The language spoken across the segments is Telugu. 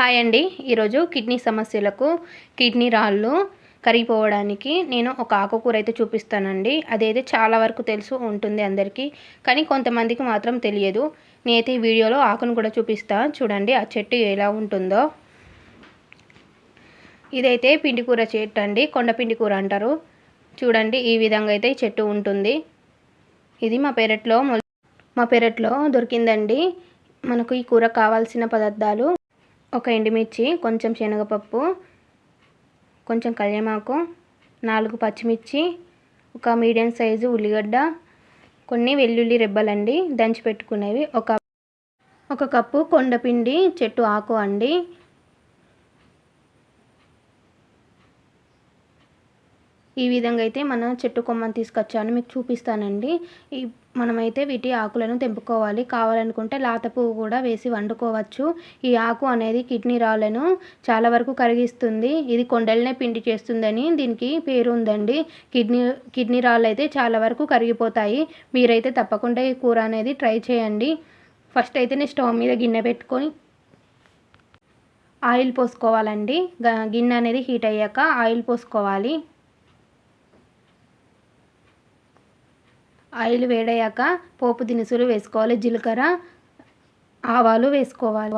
హాయ్ అండి. ఈరోజు కిడ్నీ సమస్యలకు కిడ్నీ రాళ్ళు కరిగిపోవడానికి నేను ఒక ఆకుకూర అయితే చూపిస్తానండి. అదైతే చాలా వరకు తెలుసు ఉంటుంది అందరికీ, కానీ కొంతమందికి మాత్రం తెలియదు. నేనైతే ఈ వీడియోలో ఆకును కూడా చూపిస్తా, చూడండి ఆ చెట్టు ఎలా ఉంటుందో. ఇదైతే పిండి కూర చెట్టు అండి, కొండపిండి కూర అంటారు. చూడండి ఈ విధంగా అయితే చెట్టు ఉంటుంది. ఇది మా పెరట్లో దొరికిందండి. మనకు ఈ కూర కావాల్సిన పదార్థాలు: ఒక ఎండుమిర్చి, కొంచెం శనగపప్పు, కొంచెం కళ్యామాకు, 4 పచ్చిమిర్చి, ఒక మీడియం సైజు ఉల్లిగడ్డ, కొన్ని వెల్లుల్లి రెబ్బలండి దంచి పెట్టుకునేవి, ఒక కప్పు కొండపిండి చెట్టు ఆకు అండి. ఈ విధంగా అయితే మన చెట్టు కొమ్మని తీసుకొచ్చాను, మీకు చూపిస్తానండి. మనమైతే వీటి ఆకులను తెంపుకోవాలి. కావాలనుకుంటే లాత పువ్వు కూడా వేసి వండుకోవచ్చు. ఈ ఆకు అనేది కిడ్నీ రాళ్ళను చాలా వరకు కరిగిస్తుంది. ఇది కొండలనే పిండి చేస్తుందని దీనికి పేరు ఉందండి. కిడ్నీ రాళ్ళు అయితే చాలా వరకు కరిగిపోతాయి. మీరైతే తప్పకుండా ఈ కూర అనేది ట్రై చేయండి. ఫస్ట్ అయితే నేను స్టవ్ మీద గిన్నె పెట్టుకొని ఆయిల్ పోసుకోవాలండి. గిన్నె అనేది హీట్ అయ్యాక ఆయిల్ పోసుకోవాలి. ఆయిల్ వేడయ్యాక పోపు దినుసులు వేసుకోవాలి. జీలకర్ర, ఆవాలు వేసుకోవాలి.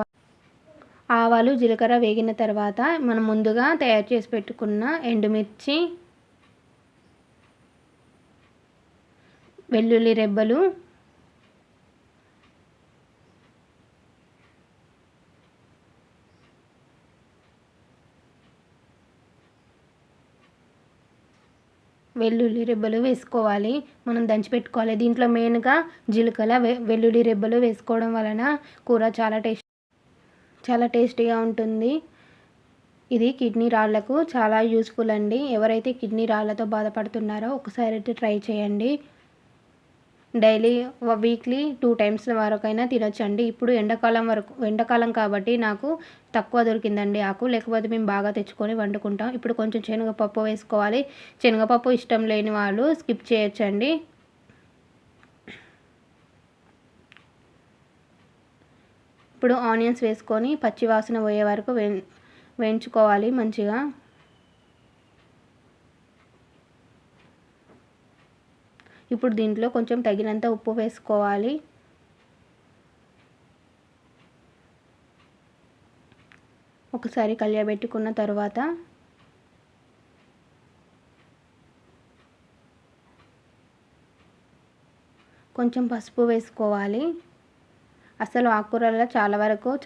ఆవాలు జీలకర్ర వేగిన తర్వాత మనం ముందుగా తయారు చేసి పెట్టుకున్న ఎండుమిర్చి, వెల్లుల్లి రెబ్బలు, వేసుకోవాలి. మనం దంచి పెట్టుకోవాలి. దీంట్లో మెయిన్గా జీలకర్ర, వెల్లుల్లి రెబ్బలు వేసుకోవడం వలన కూర చాలా టేస్టీగా ఉంటుంది. ఇది కిడ్నీ రాళ్లకు చాలా యూస్ఫుల్ అండి. ఎవరైతే కిడ్నీ రాళ్లతో బాధపడుతున్నారో ఒకసారి అయితే ట్రై చేయండి. డైలీ వీక్లీ 2 టైమ్స్ వరకైనా తినొచ్చండి. ఇప్పుడు ఎండాకాలం కాబట్టి నాకు తక్కువ దొరికిందండి ఆకు, లేకపోతే మేము బాగా తెచ్చుకొని వండుకుంటాం. ఇప్పుడు కొంచెం శనగపప్పు వేసుకోవాలి. శనగపప్పు ఇష్టం లేని వాళ్ళు స్కిప్ చేయొచ్చండి. ఇప్పుడు ఆనియన్స్ వేసుకొని పచ్చి వాసన పోయే వరకు వేయించుకోవాలి మంచిగా. ఇప్పుడు దీంట్లో కొంచెం తగినంత ఉప్పు వేసుకోవాలి. ఒకసారి కలియబెట్టుకున్న తర్వాత కొంచెం పసుపు వేసుకోవాలి. అసలు ఆకుకూరల్లో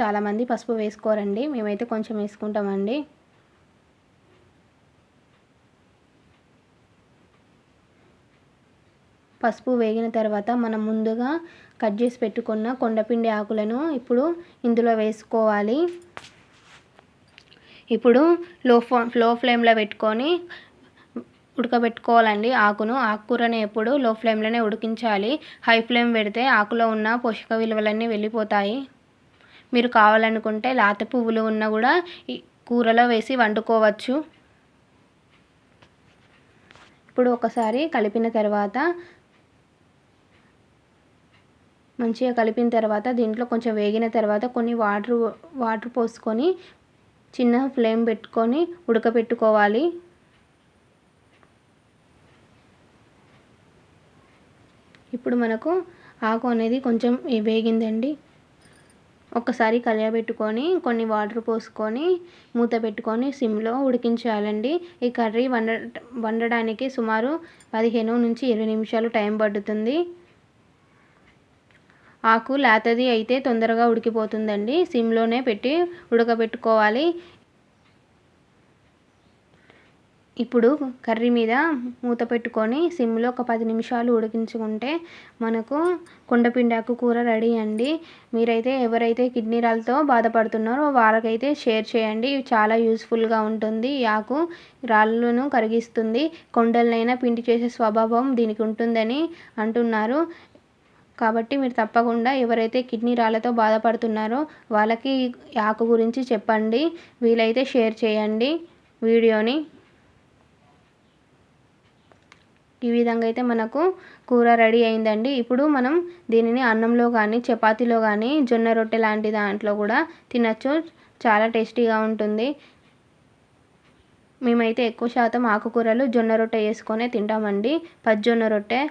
చాలామంది పసుపు వేసుకోరండి, మేమైతే కొంచెం వేసుకుంటామండి. పసుపు వేగిన తర్వాత మనం ముందుగా కట్ చేసి పెట్టుకున్న కొండపిండి ఆకులను ఇప్పుడు ఇందులో వేసుకోవాలి. ఇప్పుడు లో ఫ్లేమ్లో పెట్టుకొని ఉడకబెట్టుకోవాలండి ఆకుకూరని ఎప్పుడు లో ఫ్లేమ్లోనే ఉడికించాలి. హై ఫ్లేమ్ పెడితే ఆకులో ఉన్న పోషక విలువలన్నీ వెళ్ళిపోతాయి. మీరు కావాలనుకుంటే లాత పువ్వులు ఉన్నా కూడా ఈ కూరలో వేసి వండుకోవచ్చు. ఇప్పుడు ఒకసారి కలిపిన తర్వాత మంచిగా కలిపిన తర్వాత దీంట్లో కొంచెం వేగిన తర్వాత కొన్ని వాటర్ పోసుకొని చిన్న ఫ్లేమ్ పెట్టుకొని ఉడకబెట్టుకోవాలి. ఇప్పుడు మనకు ఆకు అనేది కొంచెం వేగిందండి. ఒకసారి కలియబెట్టుకొని కొన్ని వాటర్ పోసుకొని మూత పెట్టుకొని సిమ్లో ఉడికించాలండి. ఈ కర్రీ వండడానికి సుమారు 15 నుంచి 20 నిమిషాలు టైం పడుతుంది. ఆకు లేతది అయితే తొందరగా ఉడికిపోతుందండి. సిమ్లోనే పెట్టి ఉడకబెట్టుకోవాలి. ఇప్పుడు కర్రీ మీద మూత పెట్టుకొని సిమ్లో ఒక 10 నిమిషాలు ఉడికించుకుంటే మనకు కొండపిండి ఆకు కూర రెడీ అండి. మీరైతే ఎవరైతే కిడ్నీ రాళ్ళతో బాధపడుతున్నారో వాళ్ళకైతే షేర్ చేయండి. చాలా యూస్ఫుల్గా ఉంటుంది. ఈ ఆకు రాళ్ళను కరిగిస్తుంది. కొండలనైనా పిండి చేసే స్వభావం దీనికి ఉంటుందని అంటున్నారు. కాబట్టి మీరు తప్పకుండా ఎవరైతే కిడ్నీ రాళ్ళతో బాధపడుతున్నారో వాళ్ళకి ఈ ఆకు గురించి చెప్పండి. వీలైతే షేర్ చేయండి వీడియోని. ఈ విధంగా అయితే మనకు కూర రెడీ అయిందండి. ఇప్పుడు మనం దీనిని అన్నంలో కానీ చపాతీలో కానీ జొన్న రొట్టె లాంటి దాంట్లో కూడా తినచ్చు. చాలా టేస్టీగా ఉంటుంది. మేమైతే ఎక్కువ శాతం ఆకుకూరలు జొన్న రొట్టె చేసుకొనే తింటామండి. పచ్చి జొన్న రొట్టె